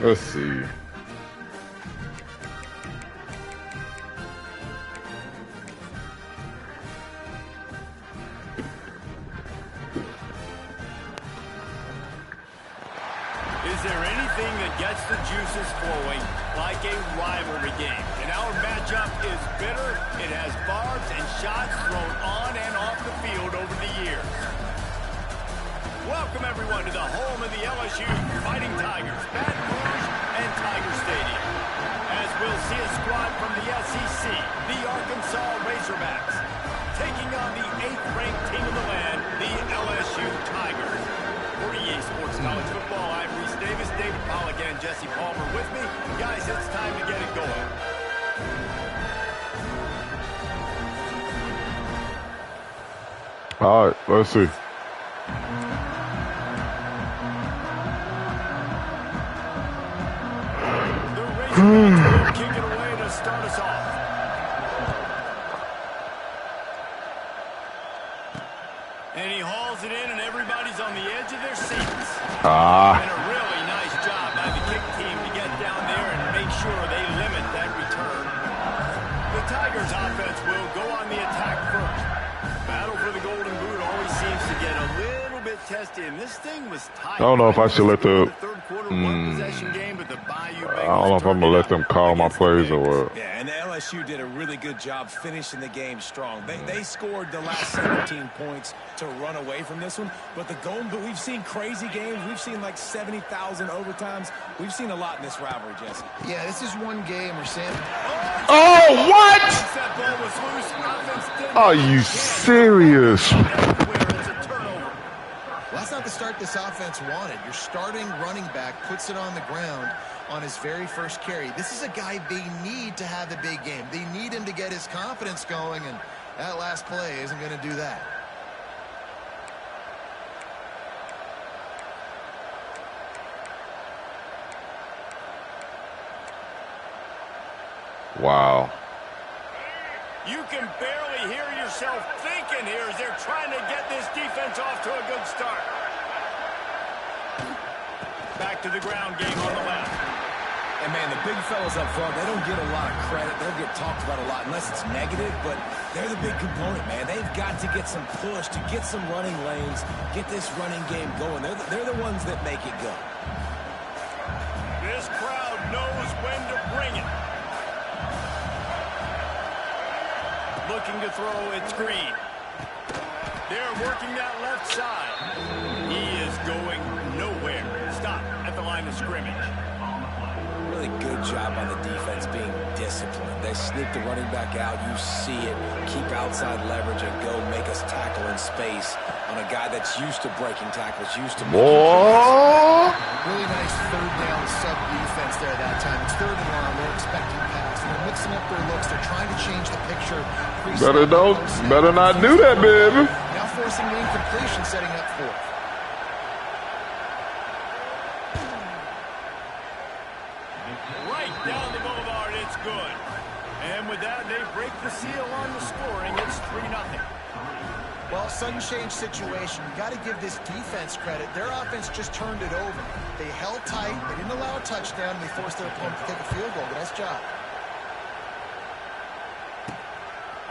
Let's see. Is there anything that gets the juices flowing like a rivalry game? And our matchup is bitter. It has barbs and shots thrown on and off the field over the years. Welcome, everyone, to the home of the LSU Fighting Tigers, Baton Rouge and Tiger Stadium. As we'll see a squad from the SEC, the Arkansas Razorbacks, taking on the 8th-ranked team in the land, the LSU Tigers. For EA Sports College Football, I'm Reese Davis, David Pollack, and Jesse Palmer with me. Guys, it's time to get it going. All right, let's see. The Razorbacks will kick it away to start us off. And he hauls it in, and everybody's on the edge of their seats. And a really nice job by the kick team to get down there and make sure they limit that return. The Tigers' offense will go on the attack first. Battle for the Golden Boot always seems to get a little bit testy, and this thing was tight. I don't know if I should let the third quarter one-possession game, but the Bayou I don't know if I'm gonna let them call my plays or what. Yeah, and the LSU did a really good job finishing the game strong. They scored the last 17 points to run away from this one, but the Golden Boot, we've seen crazy games. We've seen like 70,000 overtimes. We've seen a lot in this rivalry, Jesse. Yeah, this is one game where Sam... Oh, what? Are you serious? Well, that's not the start this offense wanted. Your starting running back puts it on the ground on his very first carry. This is a guy they need to have a big game. They need him to get his confidence going, and that last play isn't going to do that. Wow. You can barely hear yourself thinking here as they're trying to get this defense off to a good start. Back to the ground game on the left. And, man, the big fellas up front, they don't get a lot of credit. They'll get talked about a lot unless it's negative, but they're the big component, man. They've got to get some push, to get some running lanes, get this running game going. They're the ones that make it go. This crowd knows when to bring it. Looking to throw, it's Green. They're working that left side. He is going nowhere. Stop at the line of scrimmage. Really good job on the defense being disciplined. They sneak the running back out. You see it. Keep outside leverage and go make us tackle in space on a guy that's used to breaking tackles, used to making plays. Really nice third down sub defense there that time. It's third and long. They're expecting pass. They're mixing up their looks. They're trying to change the picture. Better not do that, baby. Now forcing the incompletion, setting up fourth. Right down the boulevard, it's good. And with that, they break the seal on the scoring. It's 3-0. Well, sudden change situation. You got to give this defense credit. Their offense just turned it over. They held tight. They didn't allow a touchdown, and they forced their opponent to take a field goal. Nice job.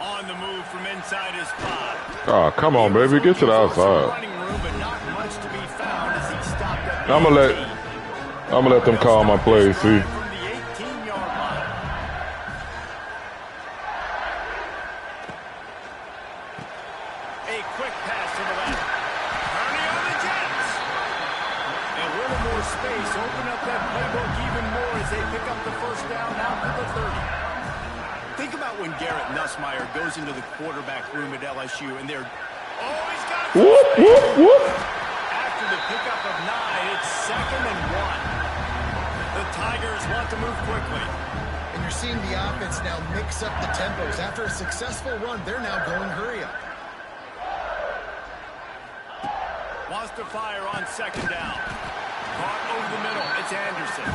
On the move from inside his 5. Oh, come on, baby. Get to the outside. I'm gonna let them call my plays, see. Goes into the quarterback room at LSU, and they're always got whoop, whoop, whoop. After the pickup of 9, it's 2nd and 1. The Tigers want to move quickly. And you're seeing the offense now mix up the tempos. After a successful run, they're now going hurry up. Wants to fire on 2nd down. Caught over the middle. It's Anderson.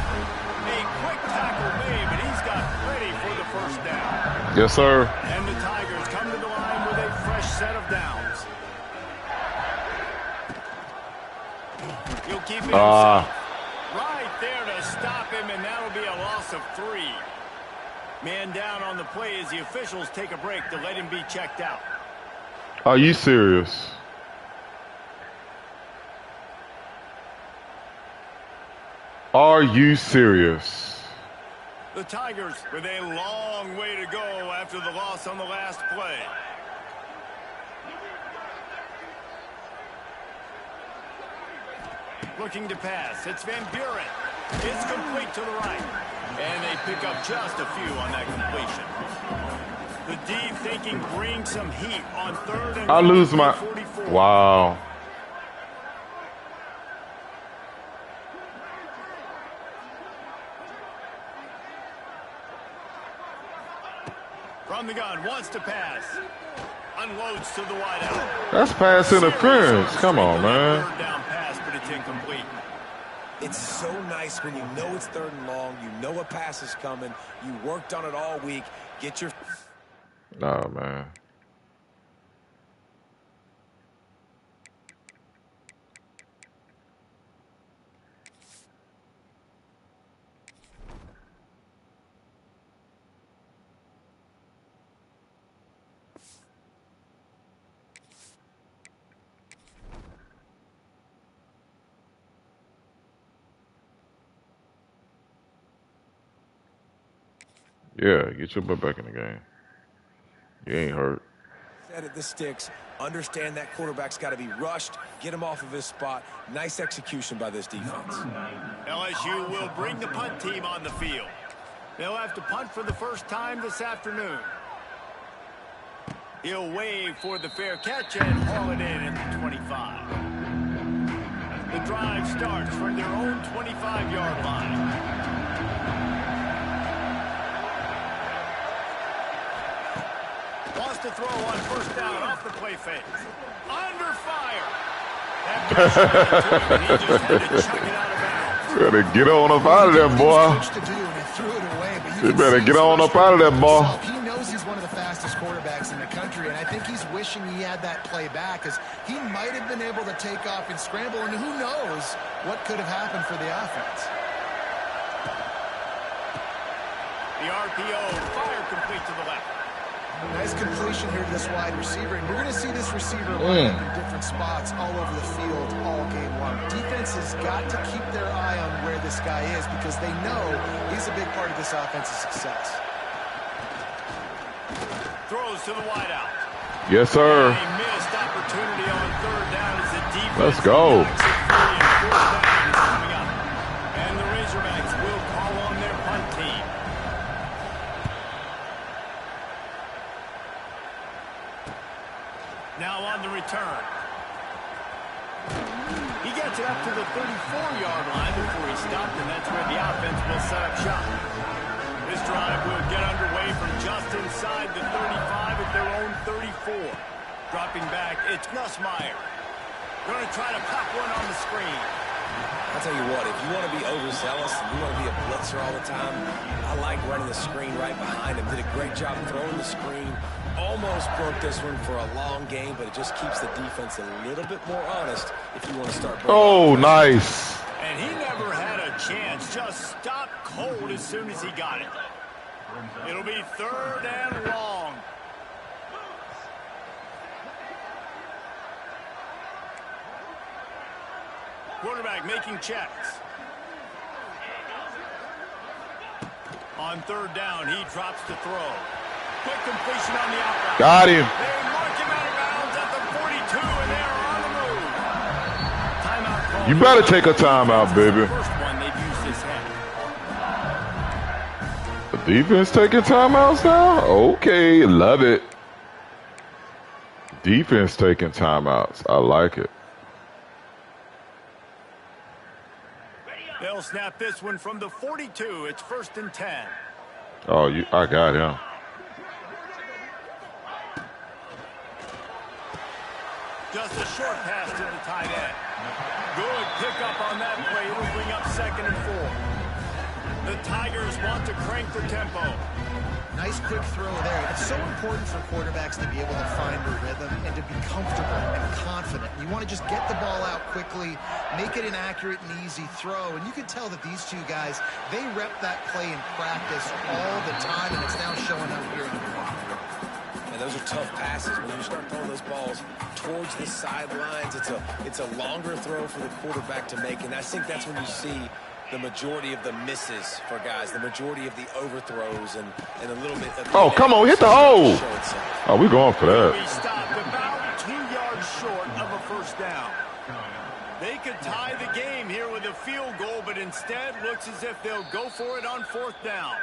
A quick tackle made, but he's got ready for the first down. Yes, sir. And the Tigers come to the line with a fresh set of downs. He'll keep it inside. Right there to stop loss of 3. Man down on the play as the officials take a break to let him be checked out. Are you serious? Are you serious? The Tigers with a long way to go after the loss on the last play. Looking to pass. It's Van Buren. It's complete to the right. And they pick up just a few on that completion. The deep thinking brings some heat on 3rd and I lose my... 44. Wow. From the gun, wants to pass. Unloads to the wideout. That's pass interference. Come on, man. Third down pass, but it's incomplete. It's so nice when you know it's 3rd and long, you know a pass is coming, you worked on it all week, get your... Nah, man. Yeah, get your butt back in the game. You ain't hurt. Said it, this sticks. Understand that quarterback's got to be rushed, get him off of his spot. Nice execution by this defense. LSU will bring the punt team on the field. They'll have to punt for the first time this afternoon. He'll wave for the fair catch and haul it in at the 25. The drive starts from their own 25-yard line. Wants to throw on 1st down off the play fake. Under fire. That pressure, he just had to chuck it out of bounds. Better get on up out of there, boy. You better get on up out of there, boy. He knows he's one of the fastest quarterbacks in the country, and I think he's wishing he had that play back, because he might have been able to take off and scramble, and who knows what could have happened for the offense. The RPO, fire complete to the left. Nice completion here to this wide receiver, and you're going to see this receiver line up in different spots all over the field all game long. Defense has got to keep their eye on where this guy is, because they know he's a big part of this offense's success. Throws to the wideout. Yes, sir. A missed opportunity on 3rd down as the defense. Let's go. And the Razorbacks will call on their punt team. Now on the return. He gets it up to the 34-yard line before he stopped, and that's where the offense will set up shop. This drive will get underway from just inside the 35 at their own 34. Dropping back, it's Nussmeier. Going to try to pop one on the screen. I'll tell you what, if you want to be overzealous and you want to be a blitzer all the time, I like running the screen right behind him. Did a great job throwing the screen. Almost broke this one for a long game, but it just keeps the defense a little bit more honest if you want to start. Oh, nice. And he never had a chance. Just stopped cold as soon as he got it. It'll be 3rd and long. Quarterback making checks. On 3rd down, he drops to throw. Quick completion on the outside. Got him. They mark him out of bounds at the 42, and they are on the move. Timeout call. You better take a timeout, baby. First one they've used this half. The defense taking timeouts now? Okay, love it. Defense taking timeouts. I like it. They'll snap this one from the 42. It's 1st and 10. Oh, I got him. Just a short pass to the tight end. Good pickup on that play. It'll bring up 2nd and 4. The Tigers want to crank the tempo. Nice quick throw there. It's so important for quarterbacks to be able to find a rhythm and to be comfortable and confident. You want to just get the ball out quickly, make it an accurate and easy throw. And you can tell that these two guys, they rep that play in practice all the time, and it's now showing up here in the ball. And those are tough passes. When you start throwing those balls towards the sidelines, it's a longer throw for the quarterback to make. And I think that's when you see the majority of the misses for guys, the majority of the overthrows, and a little bit of... Oh, come on, hit the hole. Oh, we're going for that. We stopped about 2 yards short of a first down. They could tie the game here with a field goal, but instead looks as if they'll go for it on 4th down.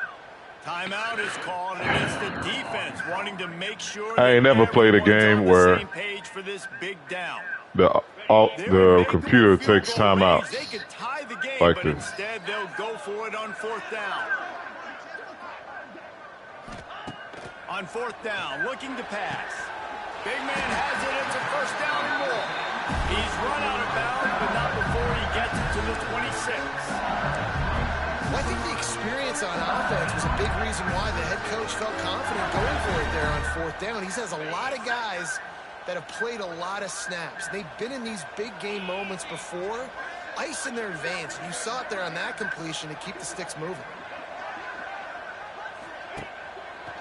Timeout is called, and it's the defense wanting to make sure I ain't never played a game where same page for this big down. the computer takes timeouts They could tie the game, like but this. instead they'll go for it on 4th down. On 4th down, looking to pass. Big man has it. It's a first down and more. He's run out of bounds, but not before he gets it to the 26. Well, I think the experience on offense was a big reason why the head coach felt confident going for it there on 4th down. He has a lot of guys that have played a lot of snaps. They've been in these big game moments before, ice in their advance. And you saw it there on that completion to keep the sticks moving.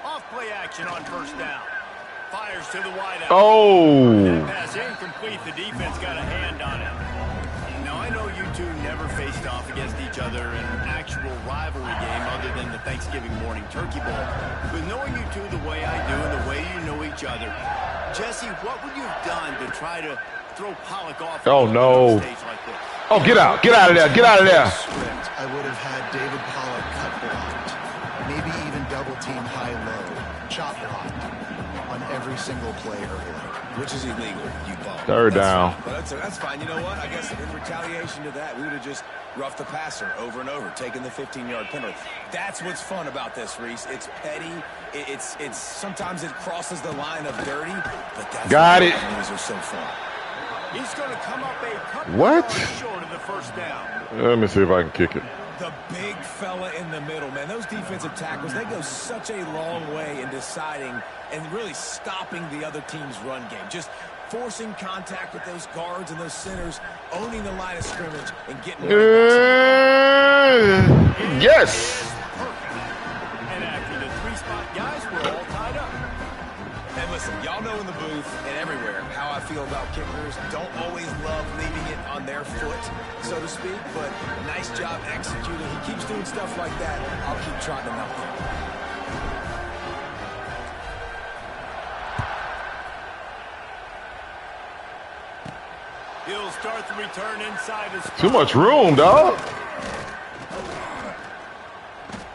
Off play action on 1st down. Fires to the wideout. Oh! That pass incomplete. The defense got a hand on it. Now, I know you two never faced off against each other in an actual rivalry game other than the Thanksgiving morning turkey bowl. But knowing you two the way I do and the way you know each other, Jesse, what would you have done to try to throw Pollock off Oh, no. on a stage like this? Oh, get out. Get out of there. Get out of there. Script, I would have had David Pollock cut blocked, maybe even double team high-low, chop blocked on every single play early. Which is illegal, you bum. 3rd down. But that's fine. You know what? I guess in retaliation to that, we would have just roughed the passer over and over, taking the 15-yard penalty. That's what's fun about this, Reese. It's petty. It's sometimes it crosses the line of dirty, but that's Got it. These are so fun. He's going to come up a couple What? yards short of the first down. Let me see if I can kick it. The big fella in the middle, man. Those defensive tackles, they go such a long way in deciding and really stopping the other team's run game. Just forcing contact with those guards and those centers, owning the line of scrimmage, and getting Yes. And after the 3-spot guys, we're all tied up. And listen, y'all know in the booth and everywhere how I feel about kickers. Don't always love leaving it on their foot, so to speak, but nice job executing. He keeps doing stuff like that. I'll keep trotting him out there. He'll start the return inside his... Too much room, dog.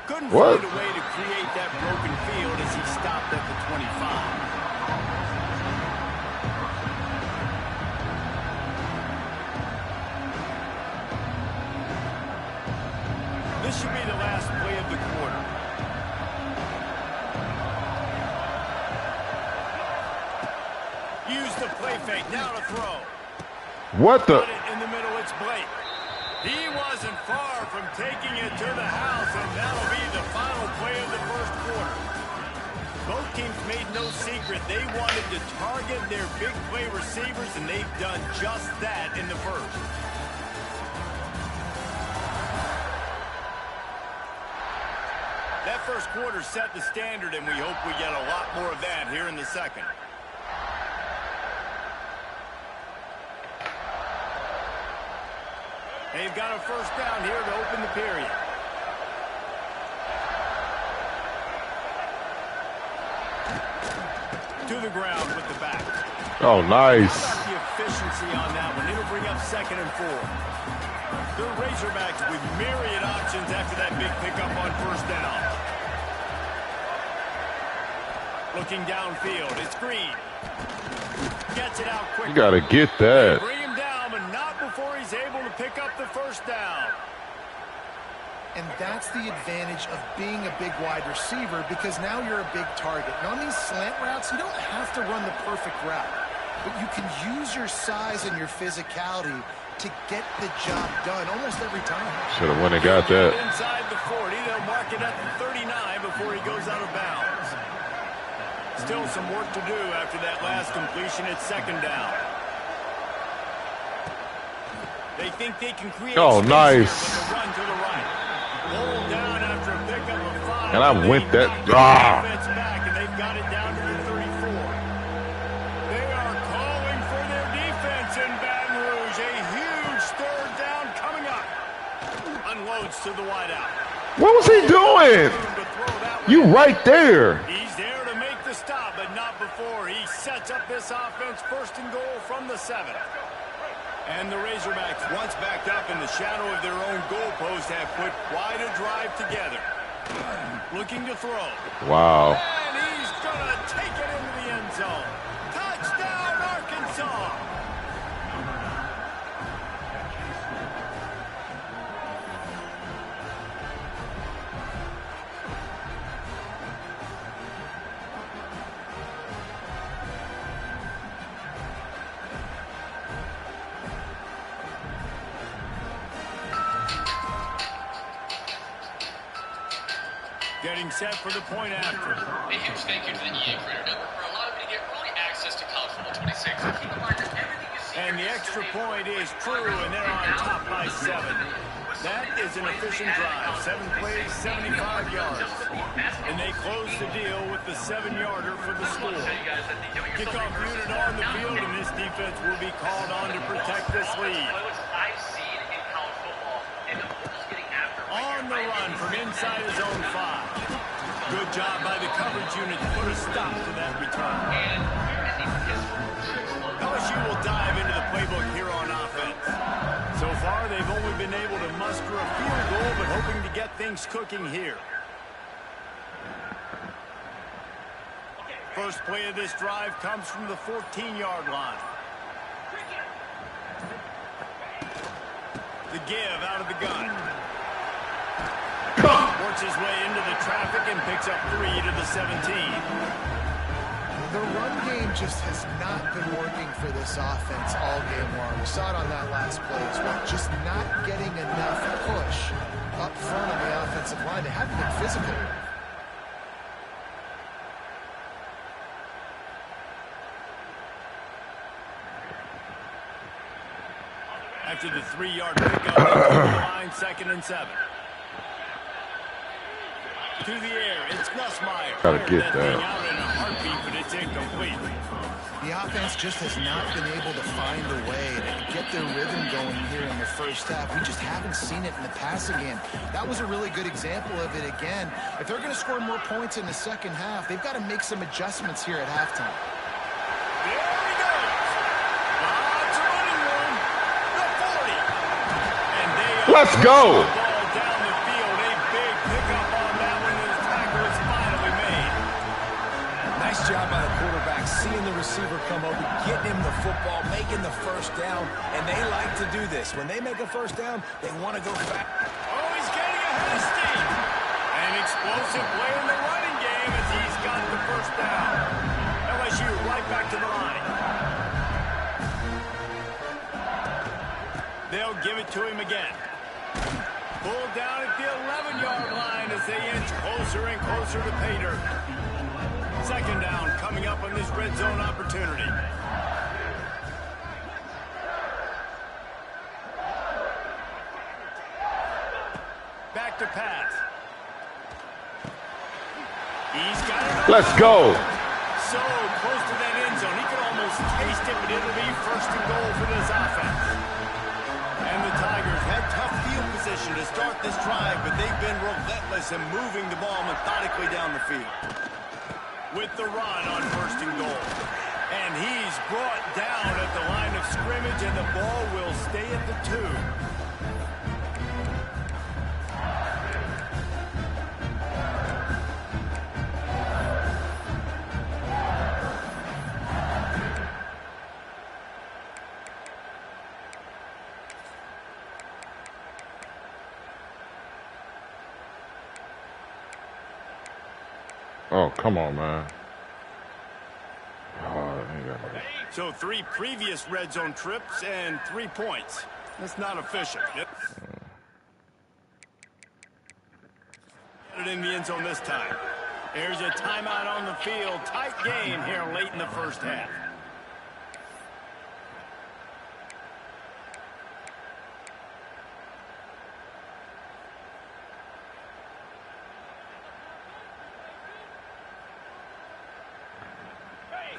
Couldn't What? find a way to create that broken field as he stopped at the 25. This should be the last play of the quarter. Use the play fake. Now to throw. What the? Got it in the middle. It's Blake. He wasn't far from taking it to the house, and that'll be the final play of the first quarter. Both teams made no secret they wanted to target their big play receivers, and they've done just that in the first. That first quarter set the standard, and we hope we get a lot more of that here in the second. They've got a first down here to open the period. To the ground with the back. Oh, nice. How about the efficiency on that one? It'll bring up 2nd and 4. The Razorbacks with myriad options after that big pickup on first down. Looking downfield, it's Green. Gets it out quickly. You got to get that. Bring him down, but not before he's able to pick up the first down. And that's the advantage of being a big wide receiver, because now you're a big target. Now on these slant routes, you don't have to run the perfect route, but you can use your size and your physicality to get the job done almost every time. Should have went and got that. Inside the 40, they'll mark it at the 39 before he goes out of bounds. Still some work to do after that last completion at second down. They think they can create nice. Here, but run to the right. Roll down after a pickup of 5. And I went that. Back, and they've got it down to the 34. They are calling for their defense in Baton Rouge. A huge third down coming up. Unloads to the wideout. What was he doing? You right there. He's there to make the stop, but not before he sets up this offense first and goal from the 7. And the Razorbacks, once backed up in the shadow of their own goalpost, have put quite a drive together. Looking to throw. Wow. And he's going to take it into the end zone. Touchdown, Arkansas. Getting set for the point after. A huge thank you to the EA Creator Network for allowing me to get early access to College Football 26. Keep in mind that everything you see. And the extra point is true, and they're on top by 7. That is an efficient drive. 7 plays, 75 yards. And they close the deal with the 7-yarder for the score. Kickoff unit on the field, and this defense will be called on to protect this lead. On the run from inside his own 5. Good job by the coverage unit to put a stop to that return. LSU will dive into the playbook here on offense. So far, they've only been able to muster a field goal, but hoping to get things cooking here. First play of this drive comes from the 14-yard line. The give out of the gun. Works his way into the traffic and picks up 3 to the 17. The run game just has not been working for this offense all game long. We saw it on that last play as well. Just not getting enough push up front on the offensive line. They haven't been physical. After the 3-yard pickup, the line, 2nd and 7. To the air, it's Nussmeier. Gotta get that. Out in a heartbeat, but it's incomplete. The offense just has not been able to find a way to get their rhythm going here in the first half. We just haven't seen it in the passing game. That was a really good example of it again. If they're going to score more points in the second half, they've got to make some adjustments here at halftime. There he goes. Lots of running room. The 40. And they Let's go. Down the field. A big pickup on that one, and the tackle is finally made. Nice job by the quarterback, seeing the receiver come over, getting him the football, making the first down, and they like to do this. When they make a first down, they want to go back. Oh, he's getting ahead of steam. An explosive play in the running game as he's got the first down. LSU right back to the line. They'll give it to him again. Pulled down at the 11-yard line as they inch closer and closer to pay dirt. 2nd down coming up on this red zone opportunity. Back to pass. He's got it. Let's go. So close to that end zone. He could almost taste it, but it'll be 1st and goal for this offense. And the Tigers had tough field position to start this drive, but they've been relentless in moving the ball methodically down the field. With the run on 1st and goal. And he's brought down at the line of scrimmage, and the ball will stay at the 2. Oh, come on, man. Oh, ain't got no... So 3 previous red zone trips and 3 points. That's not efficient. Get it in the end zone this time. There's a timeout on the field. Tight game here late in the first half.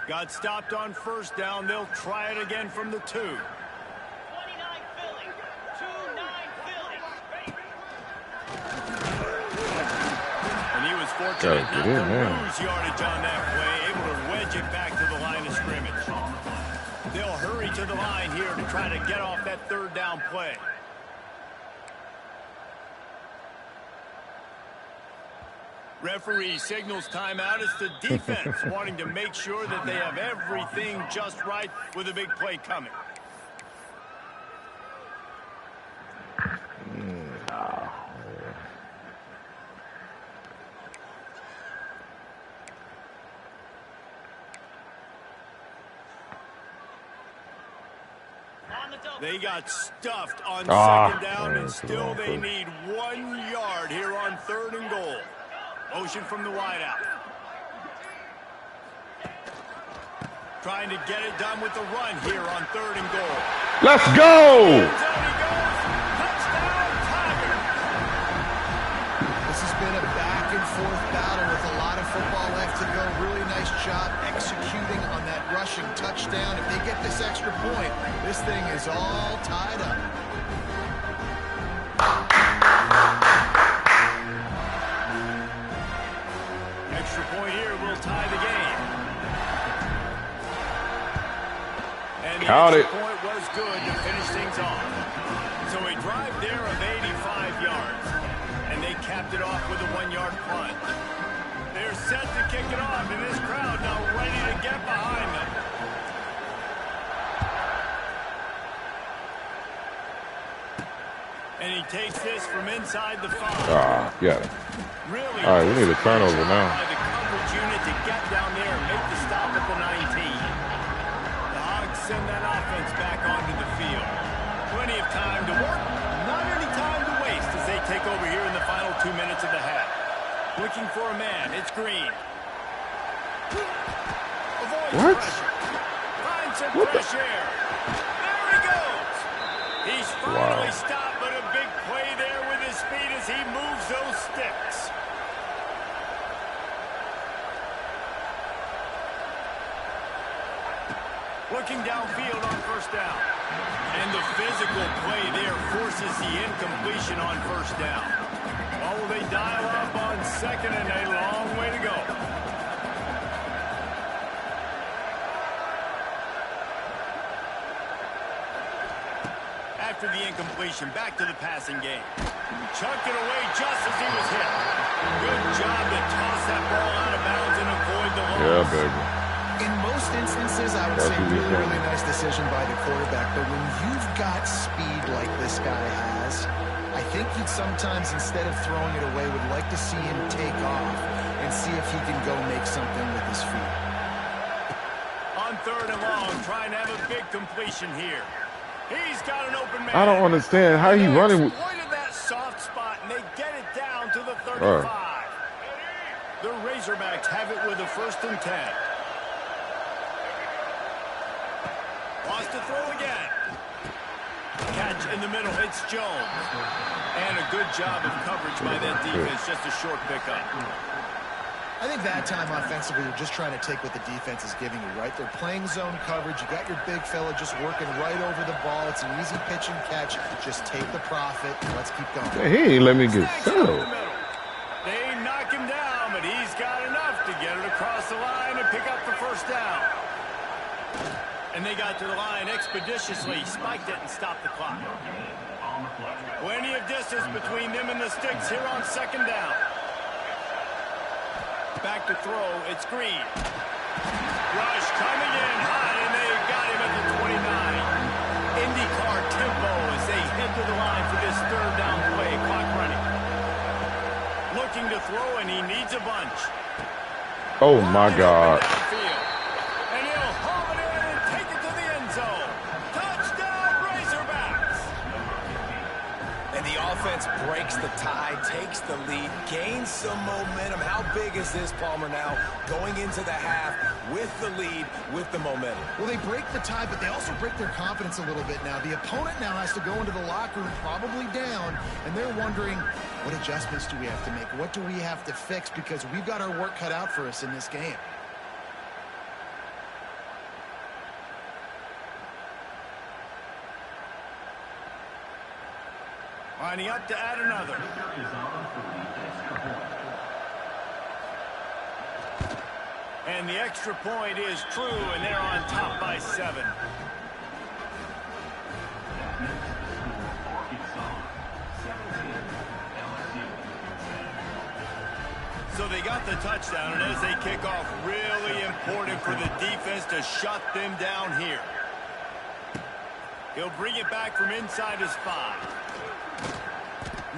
Got stopped on first down. They'll try it again from the 2. 29 Philly. 2-9 Philly. And he was fortunate not to lose yardage on that play, able to wedge it back to the line of scrimmage. They'll hurry to the line here to try to get off that third down play. Referee signals timeout. It's the defense wanting to make sure that they have everything just right with a big play coming. They got stuffed on second down, and still they need 1 yard here on 3rd and goal. Motion from the wideout. Trying to get it done with the run here on 3rd and goal. Let's go! Touchdown, Tiger! This has been a back-and-forth battle with a lot of football left to go. Really nice job executing on that rushing touchdown. If they get this extra point, this thing is all tied up. Extra point here will tie the game. And the extra point was good to finish things off. So a drive there of 85 yards. And they capped it off with a 1-yard punt. They're set to kick it off, and this crowd now ready to get behind them. And he takes this from inside the 5. Got it. Really all right, we need a turnover now. By the coverage unit to get down there and make the stop at the 19. The Hogs send that offense back onto the field. Plenty of time to work, not any time to waste as they take over here in the final 2 minutes of the half. Looking for a man, it's Green. Avoids pressure. Finds some fresh air. There he goes. He's finally stopped, but a big play there with his speed as he moves those sticks. Looking downfield on first down. And the physical play there forces the incompletion on first down. Well, will they dial up on second, and a long way to go. After the incompletion, back to the passing game. Chucked it away just as he was hit. Good job to toss that ball out of bounds and avoid the loss. Yeah, baby. In most instances, I would say really nice decision by the quarterback. But when you've got speed like this guy has, I think you'd sometimes, instead of throwing it away, would like to see him take off and see if he can go make something with his feet. On 3rd and long, trying to have a big completion here. He's got an open man. I don't understand how he running. Exploited that soft spot, and they get it down to the 35. The Razorbacks have it with a 1st and 10. Wants to throw again. Catch in the middle. It's Jones. And a good job of coverage by that defense. Just a short pickup. I think that time offensively, they're just trying to take what the defense is giving you, right? They're playing zone coverage. You got your big fella just working right over the ball. It's an easy pitch and catch. Just take the profit, and let's keep going. Yeah, he ain't let me get settled. They knock him down, but he's got enough to get it across the line and pick up the first down. And they got to the line expeditiously, spiked it, and stopped the clock. Plenty of distance between them and the sticks here on 2nd down. Back to throw, it's Green. Rush coming in hot, and they got him at the 29. IndyCar tempo as they head to the line for this 3rd down play. Clock running. Looking to throw, and he needs a bunch. Oh, my God. And he'll haul it in and take it to the end zone. Touchdown, Razorbacks. offense breaks the tie, takes the lead, gains some momentum. How big is this, Palmer, now going into the half with the lead, with the momentum? Well, they break the tie, but they also break their confidence a little bit now. The opponent now has to go into the locker room probably down, and they're wondering, what adjustments do we have to make? What do we have to fix? Because we've got our work cut out for us in this game. Lining up to add another. And the extra point is true, and they're on top by 7. So they got the touchdown, and as they kick off, really important for the defense to shut them down here. He'll bring it back from inside his 5.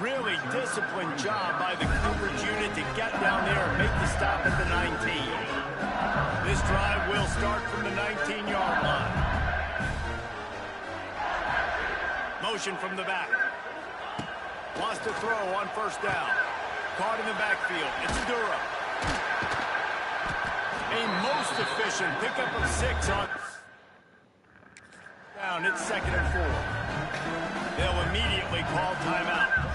Really disciplined job by the coverage unit to get down there and make the stop at the 19. This drive will start from the 19-yard line. Motion from the back. Wants to throw on first down. Caught in the backfield. It's Dura. A most efficient pickup of 6 on down. It's 2nd and 4. They'll immediately call timeout.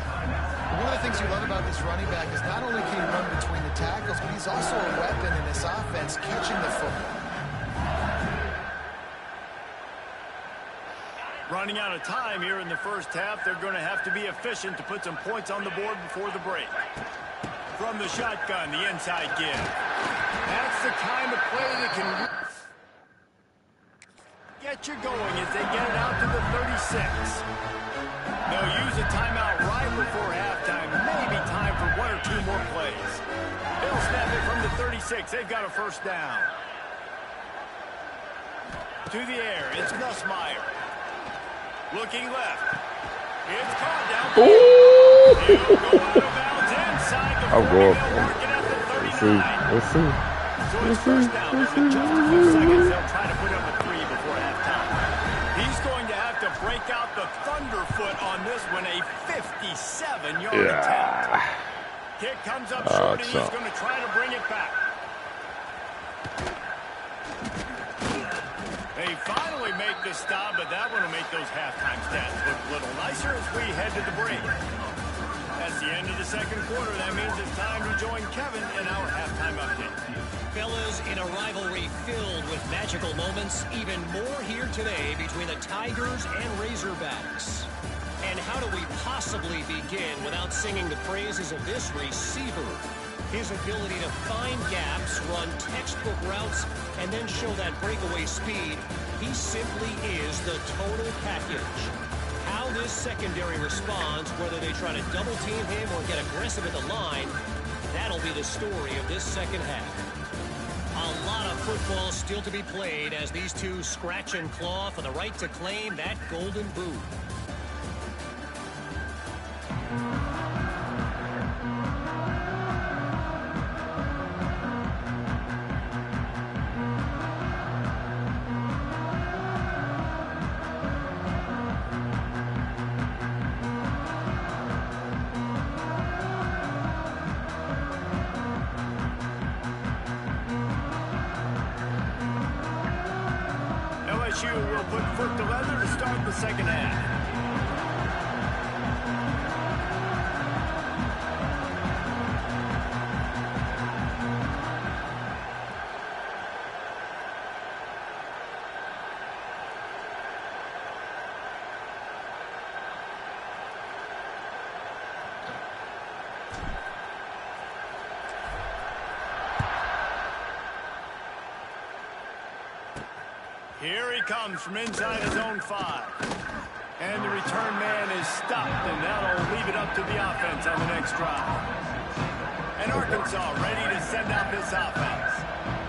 One of the things you love about this running back is not only can he run between the tackles, but he's also a weapon in this offense catching the football. Running out of time here in the first half. They're going to have to be efficient to put some points on the board before the break. From the shotgun, the inside give. That's the kind of play that can get you going as they get it out to the 36. They'll use a timeout right before halftime. Maybe time for 1 or 2 more plays. They'll snap it from the 36. They've got a first down. To the air. It's Nussmeier. Looking left. It's caught down. He'll go out of bounds inside the 40. I'll go up. They'll mark it at the 39. Let's see. So it's first down. With just a few seconds, they'll try to put up a 3 before halftime. He's going to have to break out the thunderfoot on this one, a 57-yard attempt. Kick comes up short, and he's going to try to bring it back. They finally make the stop, but that one will make those halftime stats look a little nicer as we head to the break. That's the end of the second quarter. That means it's time to join Kevin in our halftime update. Fellas, in a rivalry filled with magical moments, even more here today between the Tigers and Razorbacks. And how do we possibly begin without singing the praises of this receiver? His ability to find gaps, run textbook routes, and then show that breakaway speed. He simply is the total package. How this secondary responds, whether they try to double team him or get aggressive at the line, that'll be the story of this second half. A lot of football still to be played as these two scratch and claw for the right to claim that golden boot. LSU will put foot to leather to start the second half. Here he comes from inside his own 5. And the return man is stopped, and that'll leave it up to the offense on the next drive. And Arkansas ready to send out this offense.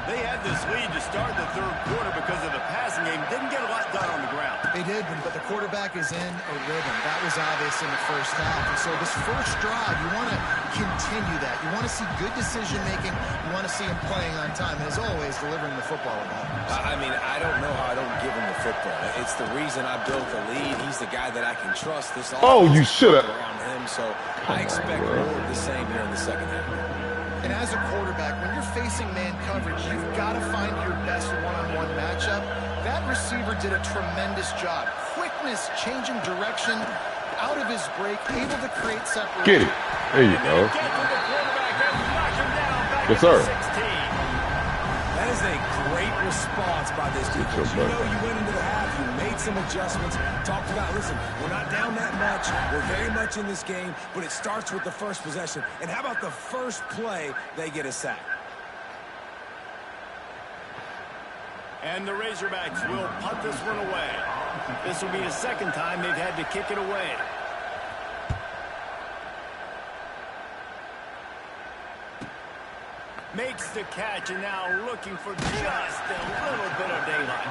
They had this lead to start the third quarter because of the passing game. Didn't get a lot done on the ground. They did, but the quarterback is in a rhythm. That was obvious in the first half. And so this first drive, you want to continue that. You want to see good decision-making. You want to see him playing on time. And as always, delivering the football. I mean, I don't know how I don't give him the football. It's the reason I built the lead. He's the guy that I can trust. This you should have. Around him, so I expect more of the same here in the second half. And as a quarterback, when you're facing man coverage, you've got to find your best one-on-one matchup. That receiver did a tremendous job. Quickness, changing direction, out of his break, able to create separation. Get it. There you go. Yes, sir. That is a great response by this defense. You know you went into the half, you made some adjustments, talked about, listen, we're not down that much, we're very much in this game, but it starts with the first possession. And how about the first play, they get a sack? And the Razorbacks will punt this one away. This will be the second time they've had to kick it away. Makes the catch, and now looking for just a little bit of daylight.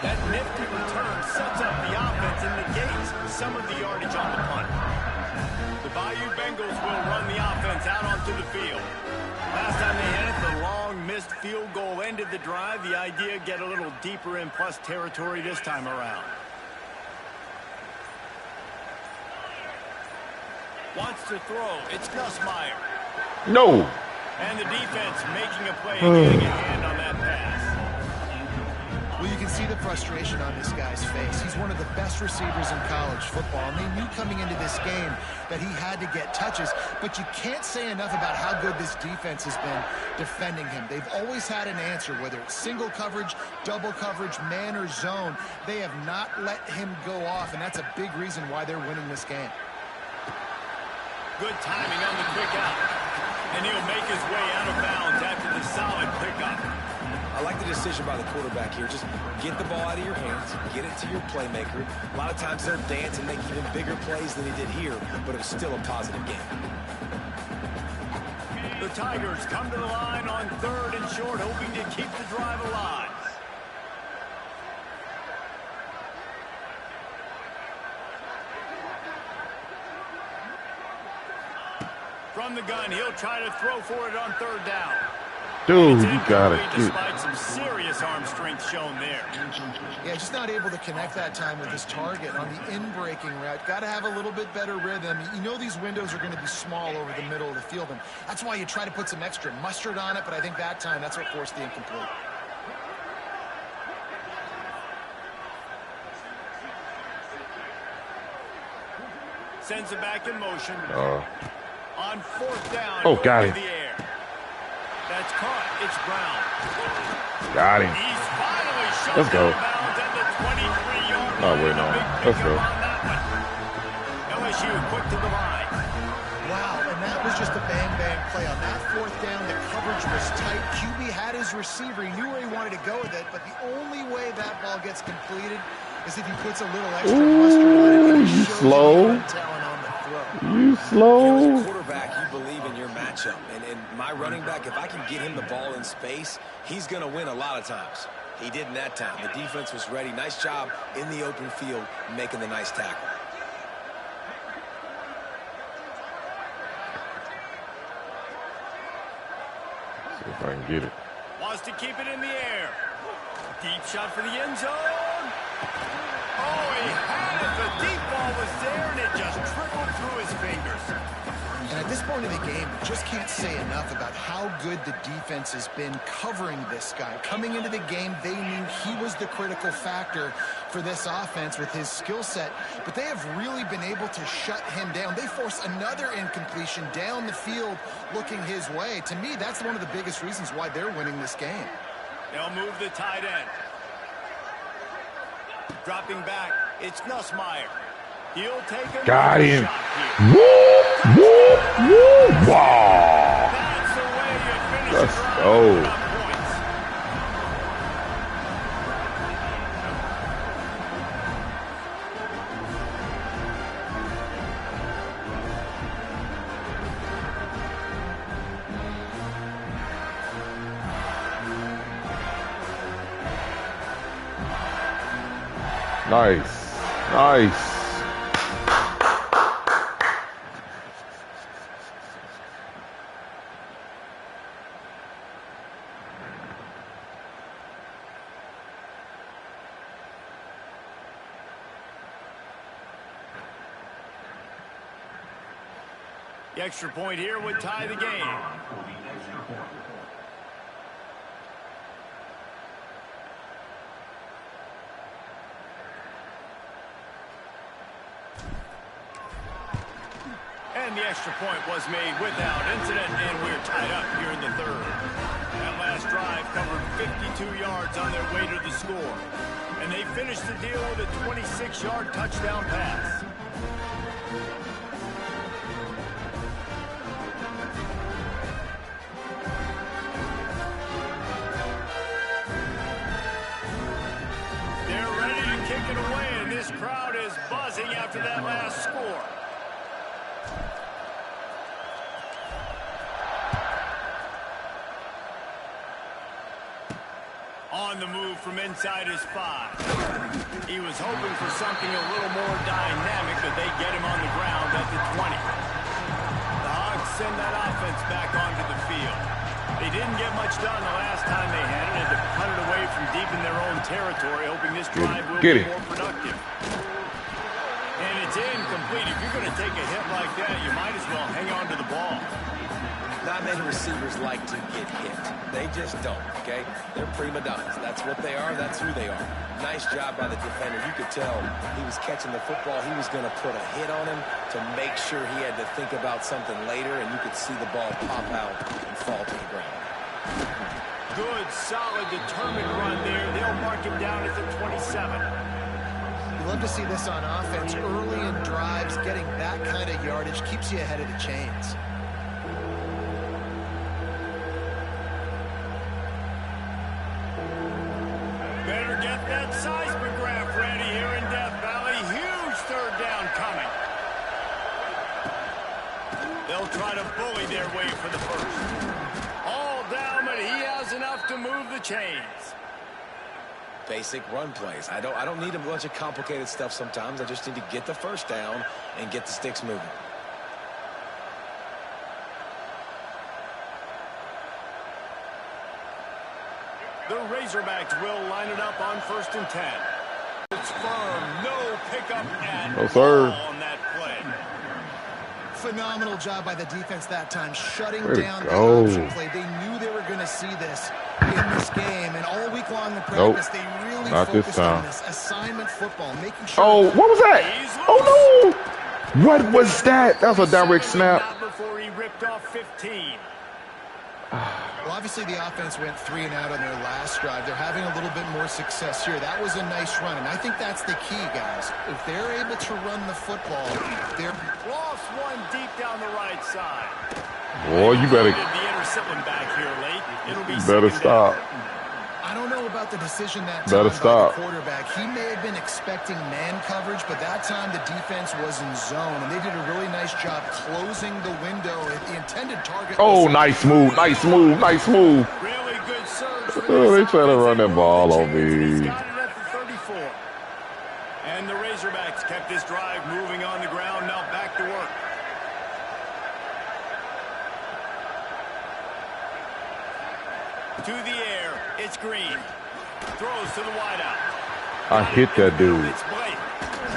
That nifty return sets up the offense and negates some of the yardage on the punt. The Bayou Bengals will run the offense out onto the field. Last time they had it, the long missed field goal ended the drive. The idea, get a little deeper in plus territory this time around. Wants to throw. It's Nussmeier. No. And the defense making a play and getting a hand on that pass. Well, you can see the frustration on this guy's face. He's one of the best receivers in college football, and they knew coming into this game that he had to get touches, but you can't say enough about how good this defense has been defending him. They've always had an answer, whether it's single coverage, double coverage, man or zone. They have not let him go off, and that's a big reason why they're winning this game. Good timing on the quick out. And he'll make his way out of bounds after the solid pickup. I like the decision by the quarterback here. Just get the ball out of your hands, get it to your playmaker. A lot of times they'll dance and make even bigger plays than he did here, but it was still a positive game. The Tigers come to the line on 3rd and short, hoping to keep the drive alive. From the gun, he'll try to throw for it on 3rd down. Dude, you got it. Despite some serious arm strength shown there. Yeah, just not able to connect that time with his target on the in-breaking route. Got to have a little bit better rhythm. You know these windows are going to be small over the middle of the field, and that's why you try to put some extra mustard on it, but I think that time that's what forced the incomplete. Sends it back in motion. On 4th down. Oh, got him. The air. That's caught. It's Brown. Got him. He's finally shot. Let's go. Bounds at the 23-yard line. Oh, wait, no. Let's go. LSU quick to the line. Wow, and that was just a bang-bang play. On that 4th down, the coverage was tight. QB had his receiver. He knew where he wanted to go with it, but the only way that ball gets completed is if he puts a little extra mustard on it. You slow. You slow. As a quarterback, you believe in your matchup. And my running back, if I can get him the ball in space, he's going to win a lot of times. He did in that time. The defense was ready. Nice job in the open field making the nice tackle. See if I can get it. Wants to keep it in the air. Deep shot for the end zone. Oh, he had it. The deep ball was there, and it just trickled through his fingers. And at this point in the game, you just can't say enough about how good the defense has been covering this guy. Coming into the game, they knew he was the critical factor for this offense with his skill set, but they have really been able to shut him down. They force another incompletion down the field looking his way. To me, that's one of the biggest reasons why they're winning this game. They'll move the tight end. Dropping back, it's Nussmeier. He'll take a Got him. shot here. Woo, woo, woo, wow. That's the way you finish Let's the drive go. without points. Nice. Nice. The extra point here would tie the game. And the extra point was made without incident, and we're tied up here in the third. That last drive covered 52 yards on their way to the score. And they finished the deal with a 26-yard touchdown pass. They're ready to kick it away, and this crowd is buzzing after that last score. On the move from inside his 5. He was hoping for something a little more dynamic, but they get him on the ground at the 20. The Hogs send that offense back onto the field. They didn't get much done the last time they had it, and to punt it away from deep in their own territory, hoping this drive will be more productive. And it's incomplete. If you're going to take a hit like that, you might as well hang on to the ball. Not many receivers like to get hit. They just don't, okay? They're prima donnas. That's what they are. That's who they are. Nice job by the defender. You could tell he was catching the football. He was going to put a hit on him to make sure he had to think about something later, and you could see the ball pop out and fall to the ground. Good, solid, determined run there. They'll mark him down at the 27. You love to see this on offense. Early in drives, getting that kind of yardage keeps you ahead of the chains. Better get that seismograph ready here in Death Valley. Huge third down coming. They'll try to bully their way for the first. All down, but he has enough to move the chains. Basic run plays. I don't need a bunch of complicated stuff sometimes. I just need to get the first down and get the sticks moving. The Razorbacks will line it up on 1st and 10. It's firm. No pickup at all on that play. Phenomenal job by the defense that time, shutting down the option play. They knew they were going to see this in this game, and all week long in practice, they really focused on this assignment football, making sure. Oh, what was that? Oh, no. What was that? That was a direct snap. Before he ripped off 15. Well, obviously the offense went 3 and out on their last drive. They're having a little bit more success here. That was a nice run, and I think that's the key, guys. If they're able to run the football, they're lost one deep down the right side. Boy, you better back here late. It'll be better stop. I don't know about the decision that time by the quarterback. He may have been expecting man coverage, but that time the defense was in zone, and they did a really nice job closing the window at the intended target. Oh, nice move, nice move, nice move. Really good surge. Oh, they trying to run that ball on me. He's got it at the 34. And the Razorbacks kept this drive moving on the ground. Now back to work. To the air, it's Green. Throws to the wideout. I hit that dude.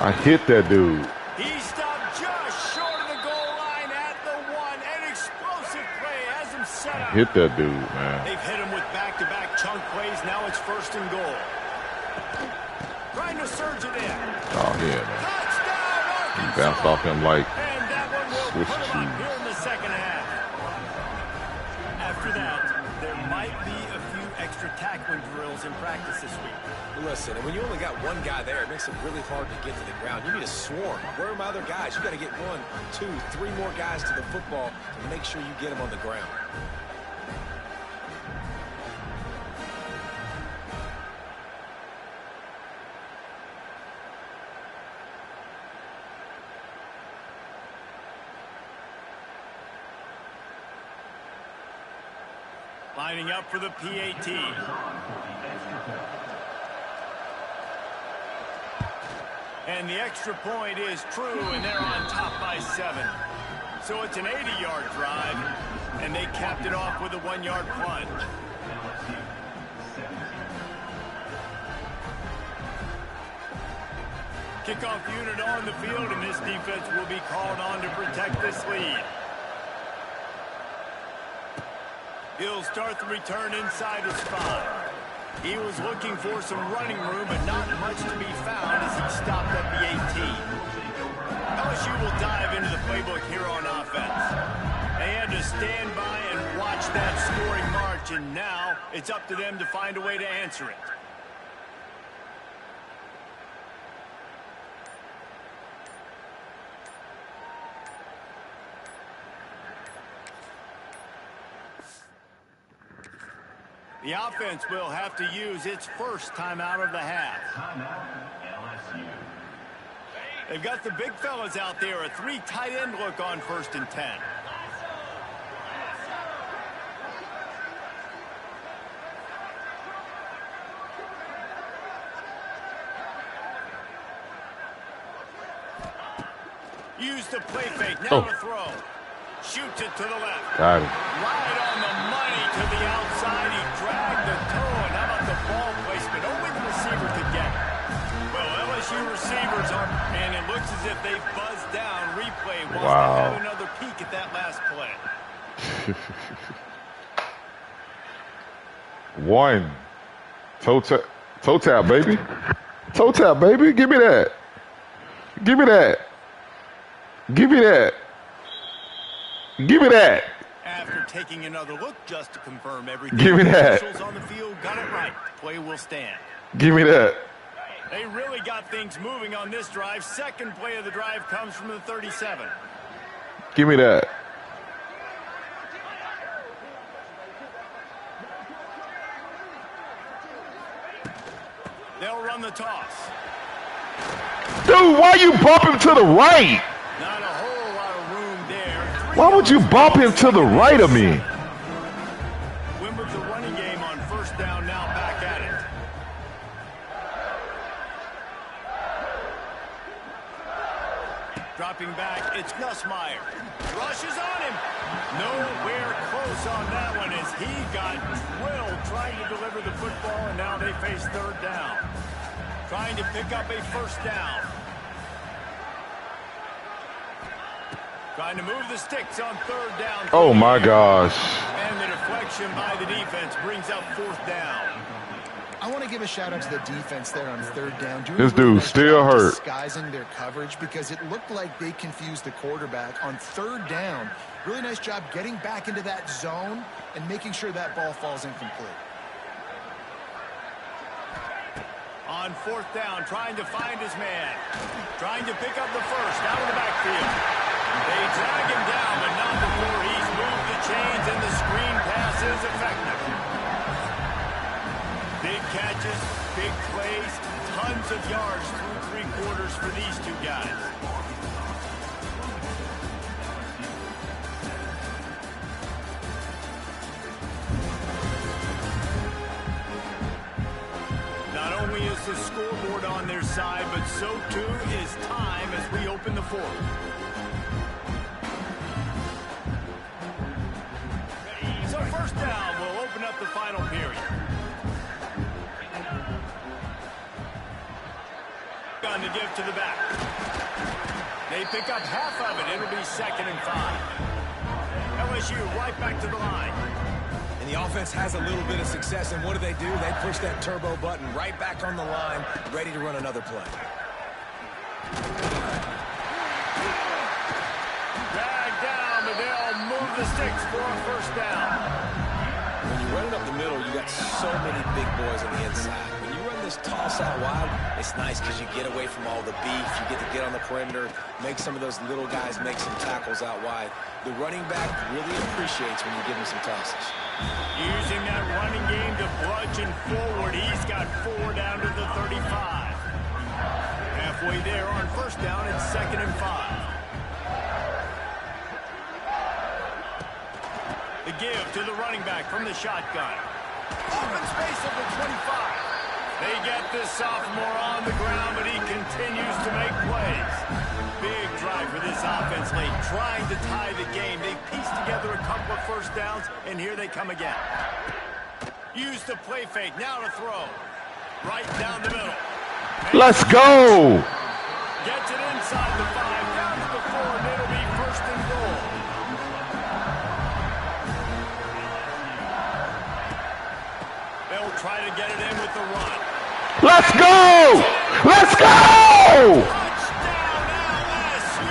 I hit that dude. He stopped just short of the goal line at the 1. An explosive play has him set up. Hit that dude, man. They've hit him with back-to-back chunk plays. Now it's 1st and goal. Trying to surge it in. Oh, yeah, man. Touchdown, He bounced off him like and that one will Swiss put him up cheese. here in the second half. After that, there might be a few extra tackling drills in practice this week. Listen, and when you only got one guy there, it makes it really hard to get to the ground. You need a swarm. Where are my other guys? You got to get 1, 2, 3 more guys to the football to make sure you get them on the ground. Lining up for the PAT. And the extra point is true, and they're on top by 7. So it's an 80-yard drive, and they capped it off with a 1-yard plunge. Kickoff unit on the field, and this defense will be called on to protect this lead. He'll start the return inside his 5. He was looking for some running room, but not much to be found as he stopped at the 18. LSU will dive into the playbook here on offense. They had to stand by and watch that scoring march, and now it's up to them to find a way to answer it. The offense will have to use its first timeout of the half. They've got the big fellas out there, a 3 tight end look on 1st and 10. Use the play fake, now to throw. Shoots it to the left. Got it. Right on the money to the outside. He dragged the toe. And how about the ball placement? Only the receiver could get it. Well, LSU receivers are, and it looks as if they buzzed down. Replay wants to have another peek at that last play. 1. Toe tap, baby. Toe tap, baby. Give me that. Give me that. Give me that. Give me that. After taking another look just to confirm everything, give me that. Officials on the field got it right. Play will stand. Give me that. They really got things moving on this drive. Second play of the drive comes from the 37. Give me that. They'll run the toss. Dude, why you bump him to the right? Not a whole lot of room there. Why would you bump him to the right of me? Win with the running game on 1st down, now back at it. Dropping back, it's Nussmeier. Rushes on him. Nowhere close on that one as he got drilled trying to deliver the football, and now they face 3rd down. Trying to pick up a 1st down. Trying to move the sticks on 3rd down. Oh, my gosh. And the deflection by the defense brings up 4th down. I want to give a shout-out to the defense there on 3rd down. This dude still hurt. Disguising their coverage because it looked like they confused the quarterback on 3rd down. Really nice job getting back into that zone and making sure that ball falls incomplete. On 4th down, trying to find his man. Trying to pick up the first out of the backfield. They drag him down, but not before he's moved the chains, and the screen pass is effective. Big catches, big plays, tons of yards through 3 quarters for these two guys. Not only is the scoreboard on their side, but so too is time as we open the 4th. So 1st down will open up the final period. Gun to give to the back. They pick up half of it. It'll be 2nd and 5. LSU right back to the line. And the offense has a little bit of success, and what do? They push that turbo button right back on the line, ready to run another play. Drag down, but they'll move the sticks for a 1st down. When you run it up the middle, you got so many big boys on the inside. When you run this toss out wide, it's nice because you get away from all the beef. You get to get on the perimeter, make some of those little guys make some tackles out wide. The running back really appreciates when you give him some tosses. Using that running game to bludgeon forward. He's got 4 down to the 35. Halfway there on 1st down, it's 2nd and 5. The give to the running back from the shotgun. Open space at the 25. They get this sophomore on the ground, but he continues to make plays. Big drive for this offense late, trying to tie the game. They pieced together a couple of first downs, and here they come again. Use the play fake, now to throw. Right down the middle. Let's go. Gets it inside the 5, down to the 4, and it'll be first and goal. They'll try to get it in with the run. Let's go. Let's go. Touchdown, LSU!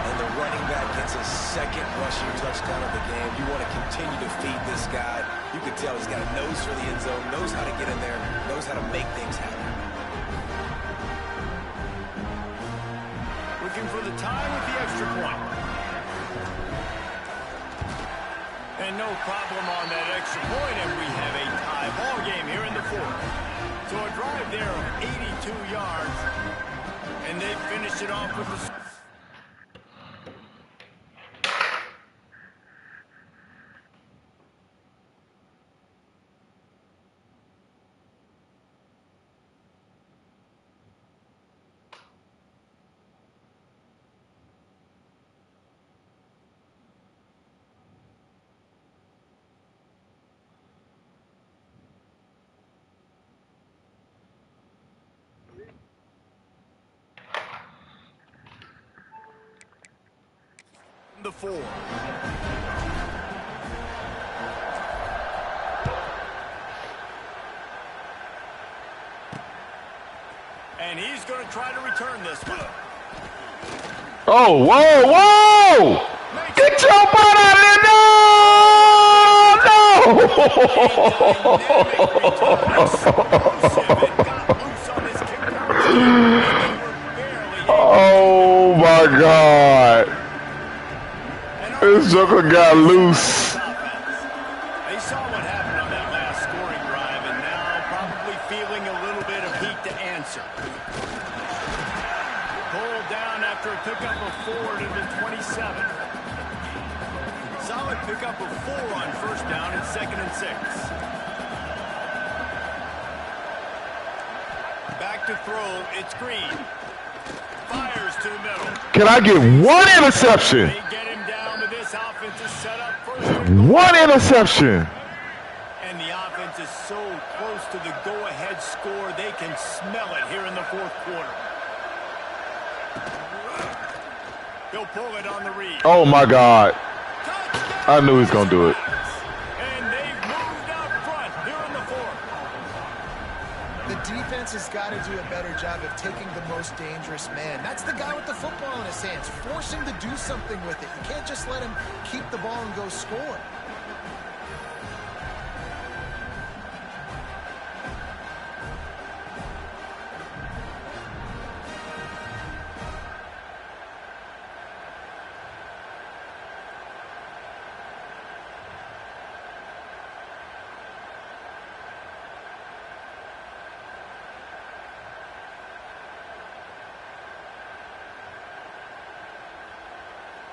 And the running back gets his second rushing touchdown of the game. You want to continue to feed this guy. You can tell he's got a nose for the end zone, knows how to get in there, knows how to make things happen. Looking for the tie with the extra point. And no problem on that extra point, and we have a tie ball game here in the 4th. So a drive there of 82 yards, and they finish it off with the... the 4. And he's going to try to return this one. Oh, whoa, whoa! Get your butt out of there! No! Oh, my God. This joker got loose. They saw what happened on that last scoring drive, and now probably feeling a little bit of heat to answer. Pulled down after a pickup of 4 to the 27. Solid pickup of 4 on first down and 2nd and 6. Back to throw, it's Green. Fires to the middle. Can I get one interception? They get him down to this offense is set up first. One interception. And the offense is so close to the go-ahead score, they can smell it here in the 4th quarter. He'll pull it on the read. Oh, my God. I knew he was going to do it. And they've moved out front here in the 4th. The defense has got to do a better job of taking the most dangerous man. That's the guy with the football in his hands. Force him to do something with it. You can't just let him keep the ball and go score.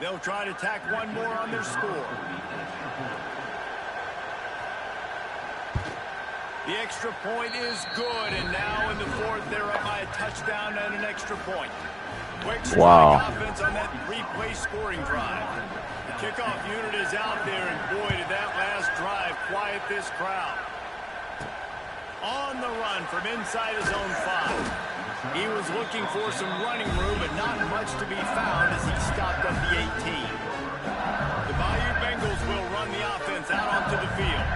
They'll try to tack one more on their score. The extra point is good, and now in the 4th, they're up by a touchdown and an extra point. Quick strike offense on that 3-play scoring drive. The kickoff unit is out there, and boy, did that last drive quiet this crowd. On the run from inside his own 5. He was looking for some running room, but not much to be found as he stopped up the 18. The Bayou Bengals will run the offense out onto the field.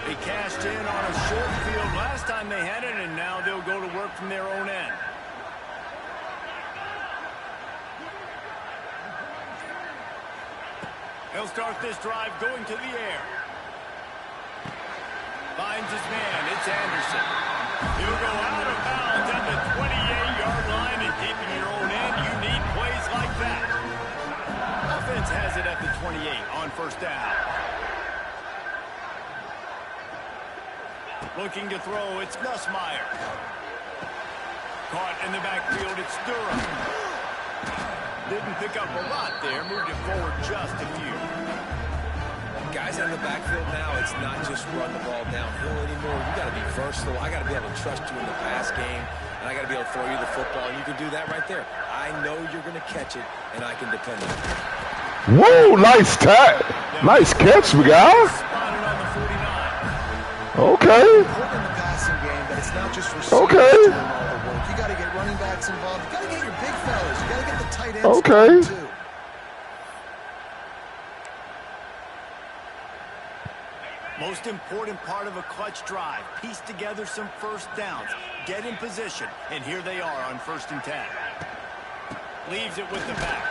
They cashed in on a short field last time they had it, and now they'll go to work from their own end. He'll start this drive going to the air. Finds his man. It's Anderson. He'll go out of bounds at the 28-yard line, and deep in your own end, you need plays like that. Offense has it at the 28 on first down. Looking to throw, it's Nussmeier. Caught in the backfield, it's Durham. Didn't pick up a lot there, moved it forward just a few. guys in the backfield now, it's not just run the ball downhill anymore. You got to be versatile. I got to be able to trust you in the pass game, and I got to be able to throw you the football, and you can do that right there. I know you're going to catch it, and I can depend on it. Whoa, nice nice catch, Miguel. Spotted on the 49. Okay. Important in the passing game, but it's not just receivers Okay. doing all the work. You got to get running backs involved. You got to get your big fellas. You got to get the tight ends Okay. involved too. Most important part of a clutch drive. Piece together some first downs. Get in position. And here they are on 1st and 10. Leaves it with the back.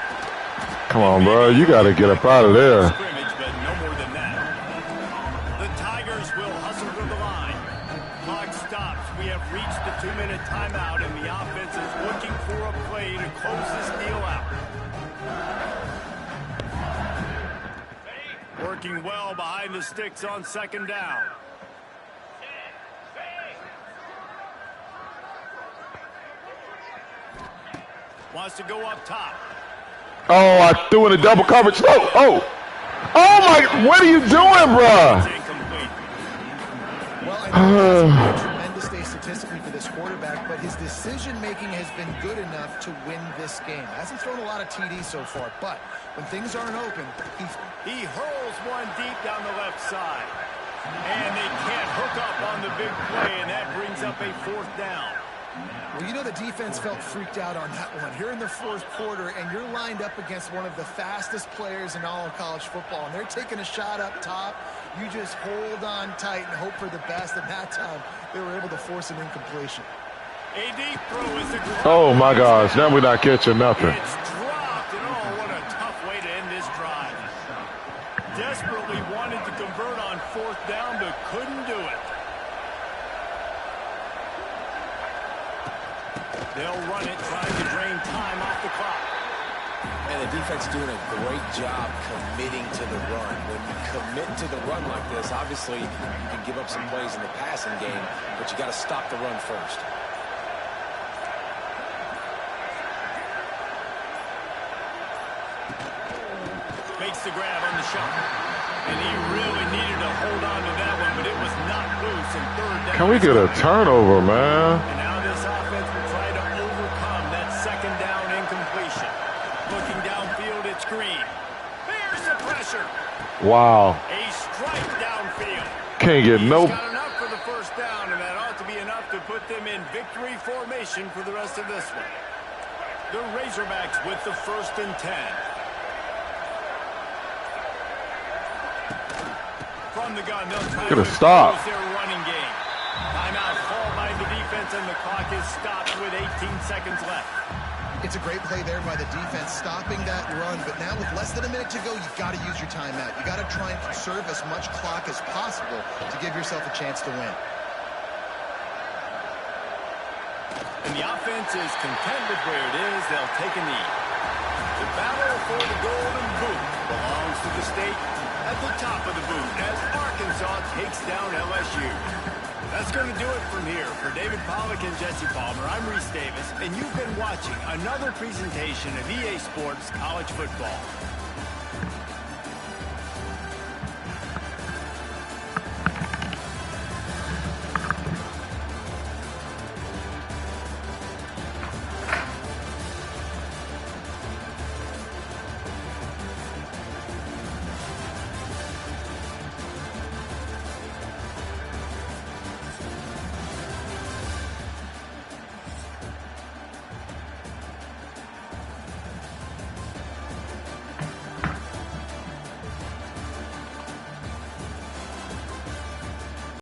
Come on, bro. You got to get up out of there. Scrimmage, but no more than that. The Tigers will hustle to the line. Clock stops. We have reached the 2-minute timeout, and the offense is looking for a play to close this deal out. Working well behind the sticks on 2nd down. Wants to go up top. Oh, I threw in a double coverage. Oh my, what are you doing, It's bro? incomplete. Well, I know he hasn't been tremendous day statistically for this quarterback, but his decision-making has been good enough to win this game. Hasn't thrown a lot of TDs so far, but when things aren't open, He hurls one deep down the left side. And they can't hook up on the big play, and that brings up a 4th down. Well, you know the defense felt freaked out on that one. Here in the 4th quarter, and you're lined up against one of the fastest players in all of college football, and they're taking a shot up top. You just hold on tight and hope for the best, and that time they were able to force an incompletion. A deep throw is the grab. Oh my gosh, now we're not catching nothing. It's dropped, and oh, what a tough way to end this drive. Desperately wanted to convert on 4th down, but couldn't do it. They'll run it, trying to drain time off the clock. And the defense doing a great job committing to the run. When you commit to the run like this, obviously you can give up some plays in the passing game, but you got to stop the run first. Makes the grab on the shot. And he really needed to hold on to that one, but it was not loose, and 3rd down. Can we get a turnover, man? And now this offense will try to overcome that 2nd down incompletion. Looking downfield, it's Green. There's the pressure. Wow. A strike downfield. Can't get He's no. got enough for the 1st down, and that ought to be enough to put them in victory formation for the rest of this one. The Razorbacks with the 1st and 10. From the gun, they'll try to stop. close their running game. Timeout called by the defense, and the clock is stopped with 18 seconds left. It's a great play there by the defense, stopping that run. But now with less than a minute to go, you've got to use your timeout. You got to try and conserve as much clock as possible to give yourself a chance to win. And the offense is content with where it is. They'll take a knee. The battle for the golden boot belongs to the state at the top of the boot as Arkansas takes down LSU. That's going to do it from here. For David Pollack and Jesse Palmer, I'm Reese Davis, and you've been watching another presentation of EA Sports College Football.